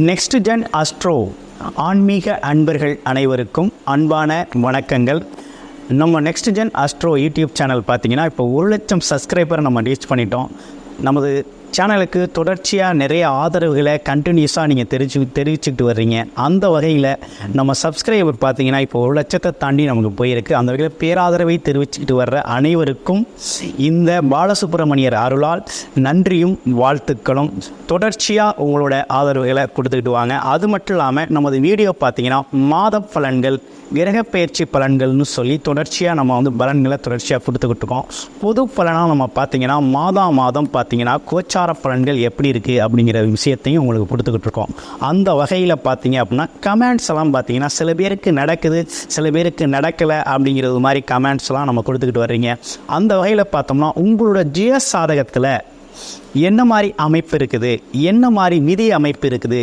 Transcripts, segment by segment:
Next gen astro ஆன்மீக அன்பர்கள் அனைவருக்கும் அன்பான வணக்கங்கள். நம்ம next gen astro YouTube channel பார்த்தீங்கன்னா இப்போ 1,00,000 சப்ஸ்கிரைபரை நம்ம ரீச் பண்ணிட்டோம். நமது சேனலுக்கு தொடர்ச்சியாக நிறைய ஆதரவுகளை கண்டினியூஸாக நீங்கள் தெரிவிச்சுக்கிட்டு வர்றீங்க. அந்த வகையில் நம்ம சப்ஸ்கிரைபர் பார்த்தீங்கன்னா இப்போ 1,00,000 தாண்டி நமக்கு போயிருக்கு. அந்த வகையில் பேராதரவை தெரிவிச்சுக்கிட்டு வர்ற அனைவருக்கும் இந்த பாலசுப்ரமணியர் அருளால் நன்றியும் வாழ்த்துக்களும். தொடர்ச்சியாக உங்களோட ஆதரவுகளை கொடுத்துக்கிட்டு வாங்க. அது மட்டும் இல்லாமல் நமது வீடியோ பார்த்தீங்கன்னா மாத பலன்கள், கிரகப்பெயர்ச்சி பலன்கள்னு சொல்லி தொடர்ச்சியாக நம்ம பலன்களை தொடர்ச்சியாக கொடுத்துக்கிட்டு இருக்கோம். பொது பலனாக நம்ம பார்த்தீங்கன்னா மாதம் பார்த்தீங்கன்னா கோச்சார பலன்கள் எப்படி இருக்குது அப்படிங்கிற விஷயத்தையும் உங்களுக்கு கொடுத்துக்கிட்டு இருக்கோம். அந்த வகையில் பார்த்தீங்க அப்படின்னா கமெண்ட்ஸ் எல்லாம் பார்த்தீங்கன்னா சில பேருக்கு நடக்குது, சில பேருக்கு நடக்கலை அப்படிங்கிறது மாதிரி கமெண்ட்ஸ்லாம் நம்ம கொடுத்துக்கிட்டு வர்றீங்க. அந்த வகையில் பார்த்தோம்னா உங்களோட ஜீவ சாதகத்தில் என்ன மாதிரி அமைப்பு இருக்குது, என்ன மாதிரி விதி அமைப்பு இருக்குது,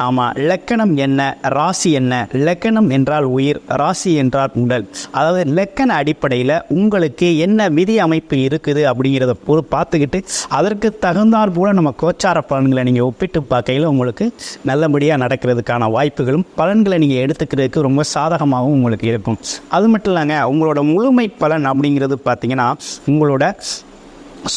ஆமாம் லக்கணம் என்ன, ராசி என்ன, லக்கணம் என்றால் உயிர், ராசி என்றால் உடல், அதாவது லக்கண அடிப்படையில் உங்களுக்கு என்ன விதி அமைப்பு இருக்குது அப்படிங்கிறத பார்த்துக்கிட்டு அதற்கு தகுந்தாற் போல் நம்ம கோச்சார பலன்களை நீங்கள் ஒப்பிட்டு பார்க்கையில் உங்களுக்கு நல்லபடியாக நடக்கிறதுக்கான வாய்ப்புகளும் பலன்களை நீங்கள் எடுத்துக்கிறதுக்கு ரொம்ப சாதகமாகவும் உங்களுக்கு இருக்கும். அது மட்டும் இல்லைங்க, உங்களோட முழுமை பலன் அப்படிங்கிறது பார்த்தீங்கன்னா உங்களோட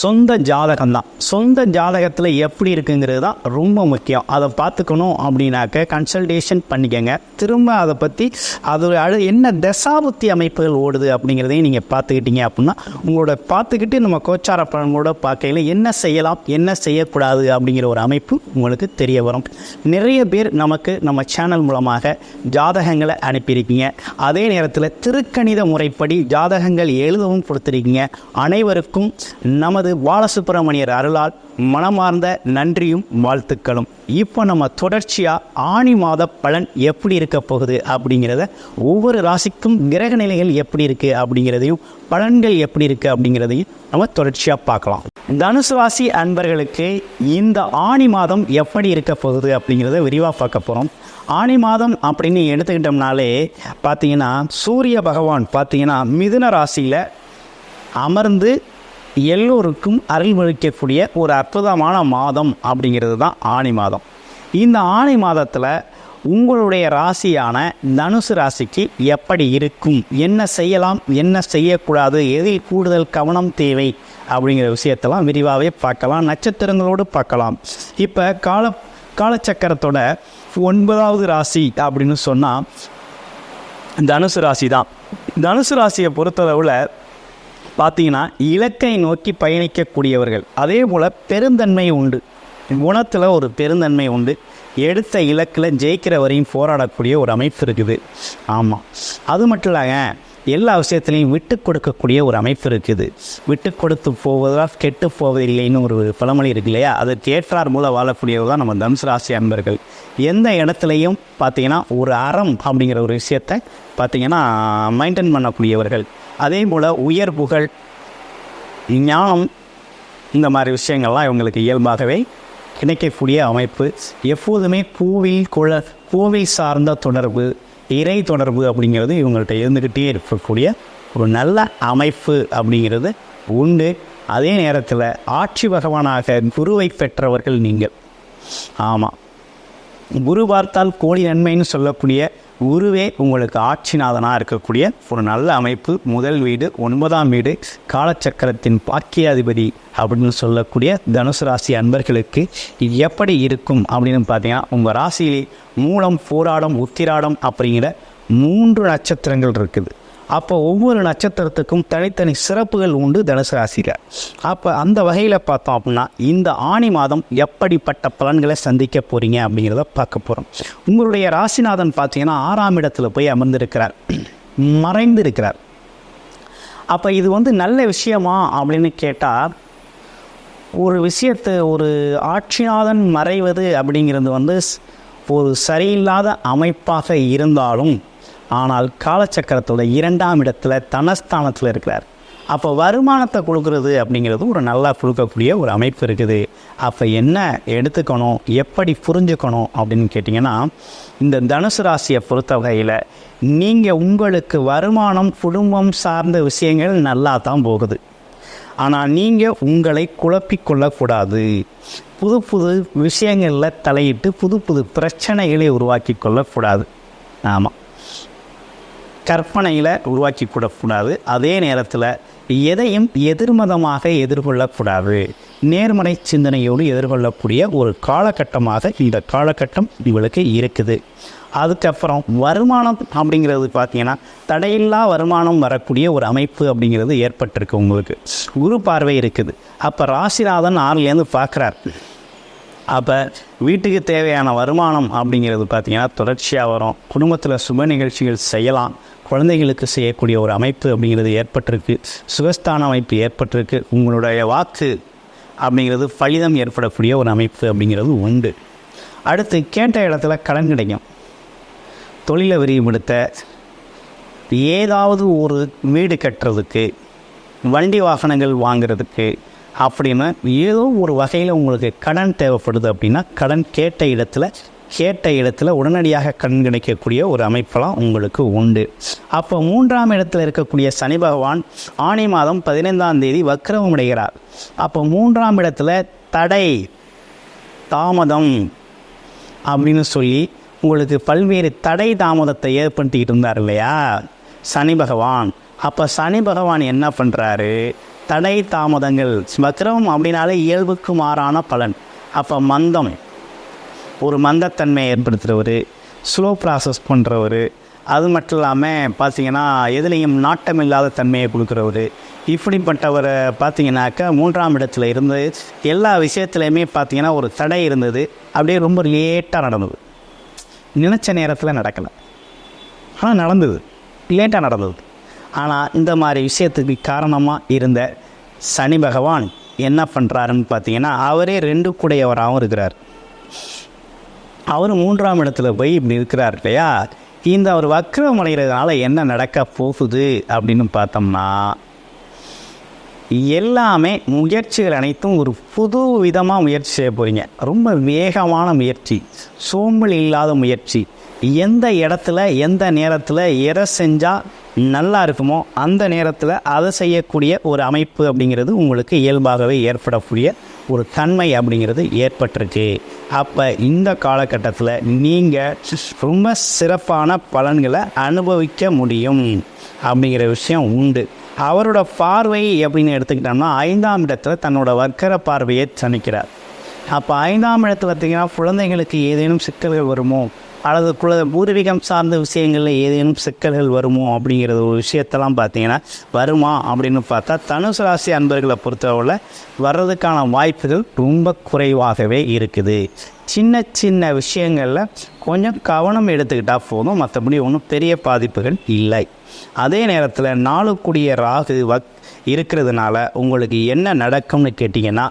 சொந்த ஜாதகம் தான். சொந்த ஜாதகத்தில் எப்படி இருக்குங்கிறது தான் ரொம்ப முக்கியம். அதை பார்த்துக்கணும் அப்படின்னாக்க கன்சல்டேஷன் பண்ணிக்கங்க. திரும்ப அதை பற்றி அதோட என்ன தசாபுத்தி அமைப்புகள் ஓடுது அப்படிங்கிறதையும் நீங்கள் பார்த்துக்கிட்டீங்க அப்படின்னா உங்களோட பார்த்துக்கிட்டு நம்ம கோச்சார பலன்களோட பார்க்கையில் என்ன செய்யலாம் என்ன செய்யக்கூடாது அப்படிங்கிற ஒரு அமைப்பு உங்களுக்கு தெரிய வரும். நிறைய பேர் நமக்கு நம்ம சேனல் மூலமாக ஜாதகங்களை அனுப்பியிருக்கீங்க. அதே நேரத்தில் திருக்கணித முறைப்படி ஜாதகங்கள் எழுதவும் கொடுத்துருக்கீங்க. அனைவருக்கும் நமது பாலசுப்ரமணியர் அருளால் மனமார்ந்த நன்றியும் வாழ்த்துக்களும். இப்போ நம்ம தொடர்ச்சியாக ஆனி மாத பலன் எப்படி இருக்க போகுது அப்படிங்கிறத, ஒவ்வொரு ராசிக்கும் கிரக நிலைகள் எப்படி இருக்குது அப்படிங்கிறதையும் பலன்கள் எப்படி இருக்குது அப்படிங்கிறதையும் நம்ம தொடர்ச்சியாக பார்க்கலாம். தனுசு ராசி அன்பர்களுக்கு இந்த ஆனி மாதம் எப்படி இருக்க போகுது அப்படிங்கிறத விரிவாக பார்க்க போகிறோம். ஆனி மாதம் அப்படின்னு எடுத்துக்கிட்டோம்னாலே பார்த்தீங்கன்னா சூரிய பகவான் பார்த்தீங்கன்னா மிதுன ராசியில் அமர்ந்து எல்லோருக்கும் அருள்வளிக்கக்கூடிய ஒரு அற்புதமான மாதம் அப்படிங்கிறது தான் ஆனி மாதம். இந்த ஆனி மாதத்தில் உங்களுடைய ராசியான தனுசு ராசிக்கு எப்படி இருக்கும், என்ன செய்யலாம் என்ன செய்யக்கூடாது, எதில் கூடுதல் கவனம் தேவை அப்படிங்கிற விஷயத்தெல்லாம் விரிவாகவே பார்க்கலாம். நட்சத்திரங்களோடு பார்க்கலாம். இப்போ காலச்சக்கரத்தோட 9வது ராசி அப்படின்னு சொன்னால் தனுசு ராசி தான். தனுசு ராசியை பொறுத்தளவில் பார்த்தீங்கன்னா இலக்கை நோக்கி பயணிக்கக்கூடியவர்கள். அதே போல் பெருந்தன்மை உண்டு, குணத்தில் ஒரு பெருந்தன்மை உண்டு. எடுத்த இலக்கில் ஜெயிக்கிற வரையும் போராடக்கூடிய ஒரு அமைப்பு இருக்குது. ஆமாம், அது மட்டும் இல்லைங்க, எல்லா விஷயத்துலையும் விட்டு கொடுக்கக்கூடிய ஒரு அமைப்பு இருக்குது. விட்டு கொடுத்து போவதால் கெட்டு போவதில்லைன்னு ஒரு பழமொழி இருக்கு இல்லையா, அதற்கு ஏற்றார் மூலம் வாழக்கூடியவர் தான் நம்ம தனுசு ராசி அன்பர்கள். எந்த இடத்துலையும் பார்த்தீங்கன்னா ஒரு அறம் அப்படிங்கிற ஒரு விஷயத்தை பார்த்தீங்கன்னா மெயின்டைன் பண்ணக்கூடியவர்கள். அதே போல் உயர் புகழ், ஞானம், இந்த மாதிரி விஷயங்கள்லாம் இவங்களுக்கு இயல்பாகவே கிடைக்கக்கூடிய அமைப்பு. எப்போதுமே கோவில் சார்ந்த தொடர்பு, இறை தொடர்பு அப்படிங்கிறது இவங்கள்ட்ட இருந்துக்கிட்டே இருக்கக்கூடிய ஒரு நல்ல அமைப்பு அப்படிங்கிறது உண்டு. அதே நேரத்தில் ஆட்சி பகவானாக குருவை பெற்றவர்கள் நீங்கள். ஆமாம், குரு பார்த்தால் கோடி நன்மைன்னு சொல்லக்கூடிய குருவே உங்களுக்கு ஆட்சிநாதனாக இருக்கக்கூடிய ஒரு நல்ல அமைப்பு. முதல் வீடு 9ஆம் வீடு காலச்சக்கரத்தின் பாக்கியாதிபதி அப்படின்னு சொல்லக்கூடிய தனுசு ராசி அன்பர்களுக்கு எப்படி இருக்கும் அப்படின்னு பார்த்தீங்கன்னா உங்கள் ராசியிலே மூலம், போராடம், உத்திராடம் அப்படிங்கிற 3 நட்சத்திரங்கள் இருக்குது. அப்போ ஒவ்வொரு நட்சத்திரத்துக்கும் தனித்தனி சிறப்புகள் உண்டு தனுசு ராசியில். அப்போ அந்த வகையில் பார்த்தோம் அப்படின்னா இந்த ஆனி மாதம் எப்படிப்பட்ட பலன்களை சந்திக்க போகிறீங்க அப்படிங்கிறத பார்க்க போகிறோம். உங்களுடைய ராசிநாதன் பார்த்தீங்கன்னா 6ஆம் இடத்துல போய் அமர்ந்திருக்கிறார், மறைந்திருக்கிறார். அப்போ இது நல்ல விஷயமா அப்படின்னு கேட்டால், ஒரு விஷயத்தை ஒரு ஆட்சிநாதன் மறைவது அப்படிங்கிறது ஒரு சரியில்லாத அமைப்பாக இருந்தாலும், ஆனால் காலச்சக்கரத்தோட 2ஆம் இடத்துல தனஸ்தானத்தில் இருக்கிறார். அப்போ வருமானத்தை கொடுக்கறது அப்படிங்கிறது ஒரு நல்லா கொடுக்கக்கூடிய ஒரு அமைப்பு இருக்குது. அப்போ என்ன எடுத்துக்கணும், எப்படி புரிஞ்சுக்கணும் அப்படின்னு கேட்டிங்கன்னா, இந்த தனுசு ராசியை பொறுத்த வகையில் நீங்கள் உங்களுக்கு வருமானம், குடும்பம் சார்ந்த விஷயங்கள் நல்லா தான் போகுது. ஆனால் நீங்கள் உங்களை குழப்பிக்கொள்ளக்கூடாது. புது புது விஷயங்களில் தலையிட்டு புது புது பிரச்சனைகளை உருவாக்கி கொள்ளக்கூடாது. ஆமாம், கற்பனையில் உருவாக்கி கூடக்கூடாது. அதே நேரத்தில் எதையும் எதிர்மதமாக எதிர்கொள்ளக்கூடாது. நேர்மறை சிந்தனையோடு எதிர்கொள்ளக்கூடிய ஒரு காலகட்டமாக இந்த காலகட்டம் உங்களுக்கு இருக்குது. அதுக்கப்புறம் வருமானம் அப்படிங்கிறது பார்த்தீங்கன்னா தடையில்லா வருமானம் வரக்கூடிய ஒரு அமைப்பு அப்படிங்கிறது ஏற்பட்டிருக்கு. உங்களுக்கு குரு பார்வை இருக்குது. அப்போ ராசிநாதன் 6லேருந்து பார்க்குறார். அப்போ வீட்டுக்கு தேவையான வருமானம் அப்படிங்கிறது பார்த்திங்கன்னா தொடர்ச்சியாக வரும். குடும்பத்தில் சுப நிகழ்ச்சிகள் செய்யலாம். குழந்தைகளுக்கு செய்யக்கூடிய ஒரு அமைப்பு அப்படிங்கிறது ஏற்பட்டிருக்கு. சுகஸ்தான அமைப்பு ஏற்பட்டிருக்கு. உங்களுடைய வாக்கு அப்படிங்கிறது பலிதம் ஏற்படக்கூடிய ஒரு அமைப்பு அப்படிங்கிறது உண்டு. அடுத்து கேட்ட இடத்துல கடன் கிடைக்கும். தொழிலை விரிவுபடுத்த, ஏதாவது ஒரு வீடு கட்டுறதுக்கு, வண்டி வாகனங்கள் வாங்கிறதுக்கு அப்படின்னு ஏதோ ஒரு வகையில் உங்களுக்கு கடன் தேவைப்படுது அப்படின்னா கடன் கேட்ட இடத்துல உடனடியாக கடன் கிடைக்கக்கூடிய ஒரு அமைப்பெல்லாம் உங்களுக்கு உண்டு. அப்போ 3ஆம் இடத்துல இருக்கக்கூடிய சனி பகவான் ஆனி மாதம் 15ஆம் தேதி வக்ரம் அடைகிறார். அப்போ 3ஆம் இடத்துல தடை தாமதம் அப்படின்னு சொல்லி உங்களுக்கு பல்வேறு தடை தாமதத்தை ஏற்படுத்திக்கிட்டு இருந்தார் இல்லையா சனி பகவான். அப்போ சனி பகவான் என்ன பண்ணுறாரு, தடை தாமதங்கள், வக்ரம் அப்படின்னாலே இயல்புக்கு மாறான பலன். அப்போ மந்தம், ஒரு மந்தத்தன்மையை ஏற்படுத்துகிறவர், ஸ்லோ ப்ராசஸ் பண்ணுறவர், அது மட்டும் இல்லாமல் பார்த்திங்கன்னா எதுலேயும் நாட்டம் இல்லாத தன்மையை கொடுக்குறவர், இப்படிப்பட்டவரை பார்த்திங்கனாக்கா 3ஆம் இடத்துல இருந்து எல்லா விஷயத்துலையுமே பார்த்திங்கன்னா ஒரு தடை இருந்தது. அப்படியே ரொம்ப லேட்டாக நடந்தது. நினச்ச நேரத்தில் நடக்கலை, ஆனால் நடந்தது, லேட்டாக நடந்தது. ஆனால் இந்த மாதிரி விஷயத்துக்கு காரணமாக இருந்த சனி பகவான் என்ன பண்ணுறாருன்னு பார்த்தீங்கன்னா அவரே 2 கூடையவராகவும் இருக்கிறார். அவர் 3ஆம் இடத்துல போய் இப்படி இருக்கிறார் இல்லையா. இந்த அவர் வக்ரம் அடைகிறதுனால என்ன நடக்க போகுது அப்படின்னு பார்த்தோம்னா எல்லாமே முயற்சிகள் அனைத்தும் ஒரு புது விதமாக முயற்சி செய்ய போகிறீங்க. ரொம்ப வேகமான முயற்சி, சோம்பல் இல்லாத முயற்சி. எந்த இடத்துல எந்த நேரத்தில் எதை செஞ்சால் நல்லா இருக்குமோ அந்த நேரத்தில் அதை செய்யக்கூடிய ஒரு அமைப்பு அப்படிங்கிறது உங்களுக்கு இயல்பாகவே ஏற்படக்கூடிய ஒரு தன்மை அப்படிங்கிறது ஏற்பட்டிருக்கு. அப்போ இந்த காலகட்டத்தில் நீங்கள் ரொம்ப சிறப்பான பலன்களை அனுபவிக்க முடியும் அப்படிங்கிற விஷயம் உண்டு. அவரோட பார்வை அப்படின்னு எடுத்துக்கிட்டோம்னா 5ஆம் இடத்துல தன்னோட வக்கர பார்வையை சனிக்கிறார். அப்போ 5ஆம் இடத்துல பார்த்திங்கன்னா குழந்தைகளுக்கு ஏதேனும் சிக்கல்கள் வருமோ அல்லது பூர்வீகம் சார்ந்த விஷயங்களில் ஏதேனும் சிக்கல்கள் வருமோ அப்படிங்கிற ஒரு விஷயத்தெல்லாம் பார்த்திங்கன்னா வருமா அப்படின்னு பார்த்தா தனுசு ராசி அன்பர்களை பொறுத்தவரை வர்றதுக்கான வாய்ப்புகள் ரொம்ப குறைவாகவே இருக்குது. சின்ன சின்ன விஷயங்களில் கொஞ்சம் கவனம் எடுத்துக்கிட்டால் போதும், மற்றபடி ஒன்றும் பெரிய பாதிப்புகள் இல்லை. அதே நேரத்தில் 4 ராகு இருக்கிறதுனால உங்களுக்கு என்ன நடக்கும்னு கேட்டிங்கன்னா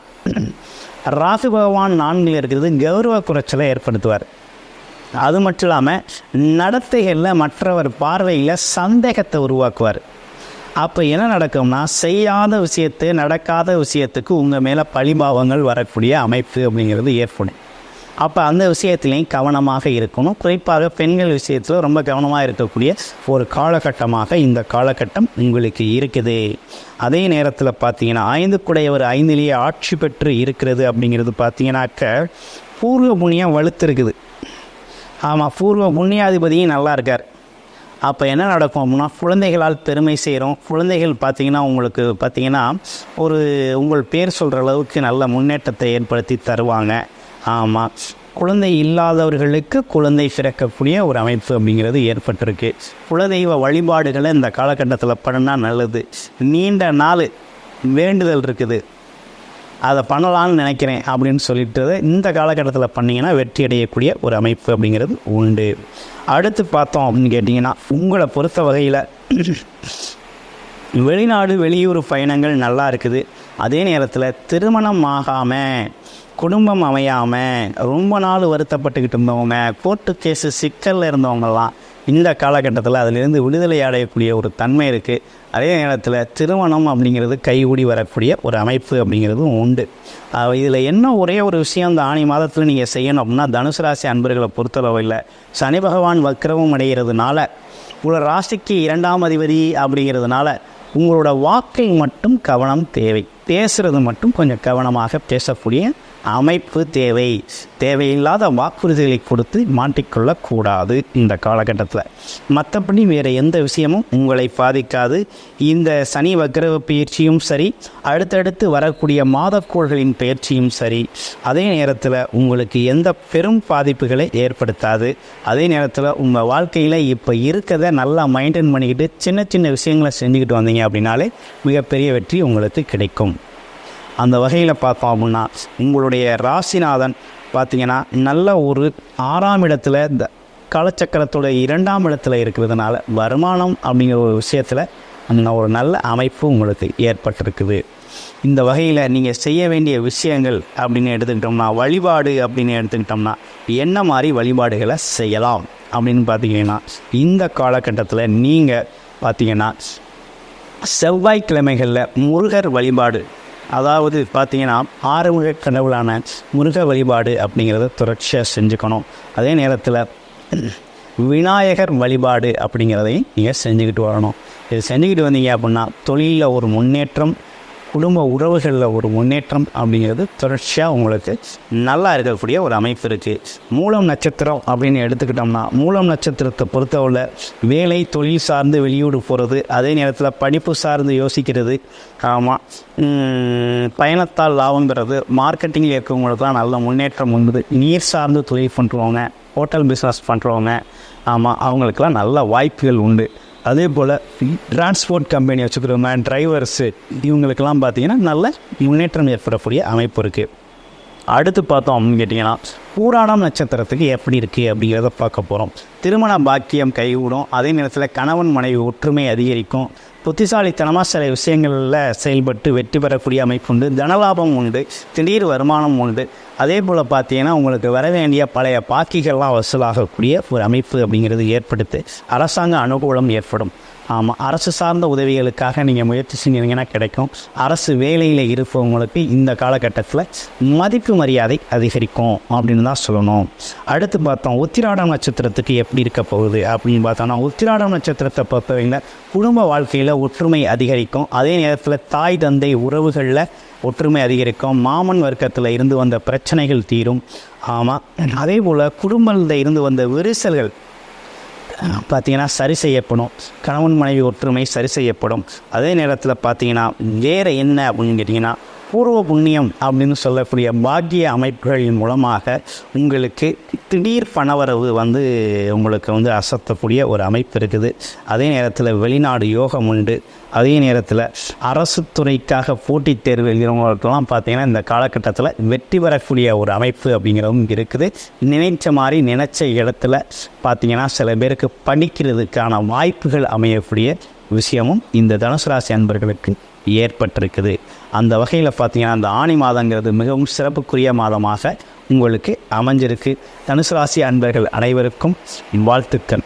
ராகு பகவான் 4 இருக்கிறது கௌரவ குறைச்சலை ஏற்படுத்துவார். அது மட்டும் இல்லாமல் நடத்தைகளில் மற்றவர் பார்வையில் சந்தேகத்தை உருவாக்குவார். அப்போ என்ன நடக்கும்னா செய்யாத விஷயத்து நடக்காத விஷயத்துக்கு உங்கள் மேலே பழிபாவங்கள் வரக்கூடிய அமைப்பு அப்படிங்கிறது ஏற்படும். அப்போ அந்த விஷயத்துலேயும் கவனமாக இருக்கணும். குறிப்பாக பெண்கள் விஷயத்தில் ரொம்ப கவனமாக இருக்கக்கூடிய ஒரு காலகட்டமாக இந்த காலகட்டம் உங்களுக்கு இருக்குது. அதே நேரத்தில் பார்த்தீங்கன்னா 5 கூடையவர் 5லேயே ஆட்சி பெற்று இருக்கிறது அப்படிங்கிறது பார்த்தீங்கன்னாக்க பூர்வ புண்ணியம் வலுத்திருக்குது. ஆமாம், பூர்வ புண்ணியாதிபதியும் நல்லா இருக்கார். அப்போ என்ன நடக்கும் அப்படின்னா குழந்தைகளால் பெருமை செய்கிறோம். குழந்தைகள் பார்த்திங்கன்னா உங்களுக்கு பார்த்திங்கன்னா ஒரு உங்கள் பேர் சொல்கிற அளவுக்கு நல்ல முன்னேற்றத்தை ஏற்படுத்தி தருவாங்க. ஆமாம், குழந்தை இல்லாதவர்களுக்கு குழந்தை பிறக்கக்கூடிய ஒரு அமைப்பு அப்படிங்கிறது ஏற்பட்டிருக்கு. குலதெய்வ வழிபாடுகளை இந்த காலகட்டத்தில் பண்ணால் நல்லது. நீண்ட நாள் வேண்டுதல் இருக்குது, அதை பண்ணலான்னு நினைக்கிறேன் அப்படின்னு சொல்லிட்டு இந்த காலகட்டத்தில் பண்ணிங்கன்னா வெற்றி அடையக்கூடிய ஒரு அமைப்பு அப்படிங்கிறது உண்டு. அடுத்து பார்த்தோம் அப்படின்னு கேட்டிங்கன்னா உங்களை பொறுத்த வகையில் வெளிநாடு வெளியூர் பயணங்கள் நல்லா இருக்குது. அதே நேரத்தில் திருமணம் ஆகாமல் குடும்பம் அமையாமல் ரொம்ப நாள் வருத்தப்பட்டுக்கிட்டு இருந்தவங்க, கோர்ட்டு கேஸு சிக்கலில் இருந்தவங்கலாம் இந்த காலகட்டத்தில் அதிலிருந்து விடுதலை அடையக்கூடிய ஒரு தன்மை இருக்குது. அதே நேரத்தில் திருமணம் அப்படிங்கிறது கைகூடி வரக்கூடிய ஒரு அமைப்பு அப்படிங்கிறதும் உண்டு. இதில் என்ன ஒரே ஒரு விஷயம் இந்த ஆனி மாதத்தில் நீங்கள் செய்யணும் அப்படின்னா தனுசு ராசி அன்பர்களை பொறுத்தளவில் சனி பகவான் வக்ரமும் அடைகிறதுனால உங்களோட ராசிக்கு 2ஆம் அதிபதி அப்படிங்கிறதுனால உங்களோட வாக்கை மட்டும் கவனம் தேவை. பேசுகிறது மட்டும் கொஞ்சம் கவனமாக பேசக்கூடிய அமைப்பு தேவை. தேவையில்லாத வாக்குறுதிகளை கொடுத்து மாட்டிக்கொள்ளக்கூடாது இந்த காலகட்டத்தில். மற்றபடி வேறு எந்த விஷயமும் உங்களை பாதிக்காது. இந்த சனி வக்ர பயிற்சியும் சரி, அடுத்தடுத்து வரக்கூடிய மாதக்கோள்களின் பயிற்சியும் சரி, அதே நேரத்தில் உங்களுக்கு எந்த பெரும் பாதிப்புகளை ஏற்படுத்தாது. அதே நேரத்தில் உங்கள் வாழ்க்கையில் இப்போ இருக்கிறத நல்லா மெயின்டைன் பண்ணிக்கிட்டு சின்ன சின்ன விஷயங்களை செஞ்சுக்கிட்டு வந்தீங்க அப்படின்னாலே மிகப்பெரிய வெற்றி உங்களுக்கு கிடைக்கும். அந்த வகையில் பார்த்தோம் அப்படின்னா உங்களுடைய ராசிநாதன் பார்த்திங்கன்னா நல்ல ஒரு 6ஆம் இடத்துல இந்த காலச்சக்கரத்தோட 2ஆம் இடத்துல இருக்கிறதுனால வருமானம் அப்படிங்கிற ஒரு விஷயத்தில் அந்த ஒரு நல்ல அமைப்பு உங்களுக்கு ஏற்பட்டிருக்குது. இந்த வகையில் நீங்கள் செய்ய வேண்டிய விஷயங்கள் அப்படின்னு எடுத்துக்கிட்டோம்னா, வழிபாடு அப்படின்னு எடுத்துக்கிட்டோம்னா என்ன மாதிரி வழிபாடுகளை செய்யலாம் அப்படின்னு பார்த்தீங்கன்னா, இந்த காலகட்டத்தில் நீங்கள் பார்த்தீங்கன்னா செவ்வாய்க்கிழமைகளில் முருகர் வழிபாடு, அதாவது பார்த்தீங்கன்னா ஆறுமுக கடவுளான முருக வழிபாடு அப்படிங்கிறத தொடர்ச்சியாக செஞ்சுக்கணும். அதே நேரத்தில் விநாயகர் வழிபாடு அப்படிங்கிறதையும் நீங்கள் செஞ்சுக்கிட்டு வரணும். இது செஞ்சுக்கிட்டு வந்தீங்க அப்படின்னா தொழிலில் ஒரு முன்னேற்றம், குடும்ப உறவுகளில் ஒரு முன்னேற்றம் அப்படிங்கிறது தொடர்ச்சியாக உங்களுக்கு நல்லா இருக்கக்கூடிய ஒரு அமைப்பு இருக்குது. மூலம் நட்சத்திரம் அப்படின்னு எடுத்துக்கிட்டோம்னா, மூலம் நட்சத்திரத்தை பொறுத்தவரை வேலை தொழில் சார்ந்து வெளியூடு போகிறது, அதே நேரத்தில் படிப்பு சார்ந்து யோசிக்கிறது, ஆமாம் பயணத்தால் லாபம் பெறது, மார்க்கெட்டிங்கில் இருக்கவங்களுக்குலாம் நல்ல முன்னேற்றம் உண்டு. நீர் சார்ந்து தொழில் பண்ணுறவங்க, ஹோட்டல் பிஸ்னஸ் பண்ணுறவங்க, ஆமாம் அவங்களுக்கெல்லாம் நல்ல வாய்ப்புகள் உண்டு. அதே போல் டிரான்ஸ்போர்ட் கம்பெனி வச்சுக்கிறவங்க, டிரைவர்ஸு, இவங்களுக்கெல்லாம் பார்த்திங்கன்னா நல்ல முன்னேற்றம் ஏற்படக்கூடிய அமைப்பு இருக்குது. அடுத்து பார்த்தோம் அப்படின்னு கேட்டிங்கன்னா பூராடம் நட்சத்திரத்துக்கு எப்படி இருக்குது அப்படிங்கிறத பார்க்க போகிறோம். திருமண பாக்கியம் கைகூடும். அதே நேரத்தில் கணவன் மனைவி ஒற்றுமை அதிகரிக்கும். புத்திசாலித்தனமாக சில விஷயங்களில் செயல்பட்டு வெற்றி பெறக்கூடிய அமைப்பு உண்டு. தனலாபம் உண்டு. திடீர் வருமானம் உண்டு. அதே போல் பார்த்தீங்கன்னா உங்களுக்கு வர வேண்டிய பழைய பாக்கிகள்லாம் வசூலாகக்கூடிய ஒரு அமைப்பு அப்படிங்கிறது ஏற்படுத்து. அரசாங்க அனுகூலம் ஏற்படும். ஆமாம், அரசு சார்ந்த உதவிகளுக்காக நீங்கள் முயற்சி செஞ்சீங்கன்னா கிடைக்கும். அரசு வேலையில் இருப்பவங்களுக்கு இந்த காலகட்டத்தில் மதிப்பு மரியாதை அதிகரிக்கும் அப்படின்னு தான் சொல்லணும். அடுத்து பார்த்தோம் உத்திராடம் நட்சத்திரத்துக்கு எப்படி இருக்க போகுது அப்படின்னு பார்த்தோம்னா, உத்திராடம் நட்சத்திரத்தை பொறுத்தவரையில் குடும்ப வாழ்க்கையில் ஒற்றுமை அதிகரிக்கும். அதே நேரத்தில் தாய் தந்தை உறவுகளில் ஒற்றுமை அதிகரிக்கும். மாமன் வர்க்கத்தில் இருந்து வந்த பிரச்சனைகள் தீரும். ஆமாம், அதே போல் குடும்பத்தில் இருந்து வந்த விரிசல்கள் பார்த்திங்கன்னா சரி செய்யப்படும். கணவன் மனைவி ஒற்றுமை சரி செய்யப்படும். அதே நேரத்தில் பார்த்திங்கன்னா வேறு என்ன அப்படின்னு கேட்டிங்கன்னா, பூர்வ புண்ணியம் அப்படின்னு சொல்லக்கூடிய பாக்கிய அமைப்புகளின் மூலமாக உங்களுக்கு திடீர் பணவரவு உங்களுக்கு அசத்தக்கூடிய ஒரு அமைப்பு இருக்குது. அதே நேரத்தில் வெளிநாடு யோகம் உண்டு. அதே நேரத்தில் அரசு துறைக்காக போட்டித் தேர்வு எழுதுகிறவங்களுக்கெல்லாம் பார்த்திங்கன்னா இந்த காலகட்டத்தில் வெற்றி பெறக்கூடிய ஒரு அமைப்பு அப்படிங்கிறதும் இருக்குது. நினைச்ச மாதிரி நினச்ச இடத்துல பார்த்திங்கன்னா சில பேருக்கு படிக்கிறதுக்கான வாய்ப்புகள் அமையக்கூடிய விஷயமும் இந்த தனுசு ராசி அன்பர்களுக்கு ஏற்பட்டிருக்குது. அந்த வகையில் பார்த்திங்கன்னா அந்த ஆனி மாதங்கிறது மிகவும் சிறப்புக்குரிய மாதமாக உங்களுக்கு அமைஞ்சிருக்கு. தனுசு ராசி அன்பர்கள் அனைவருக்கும் வாழ்த்துக்கள்.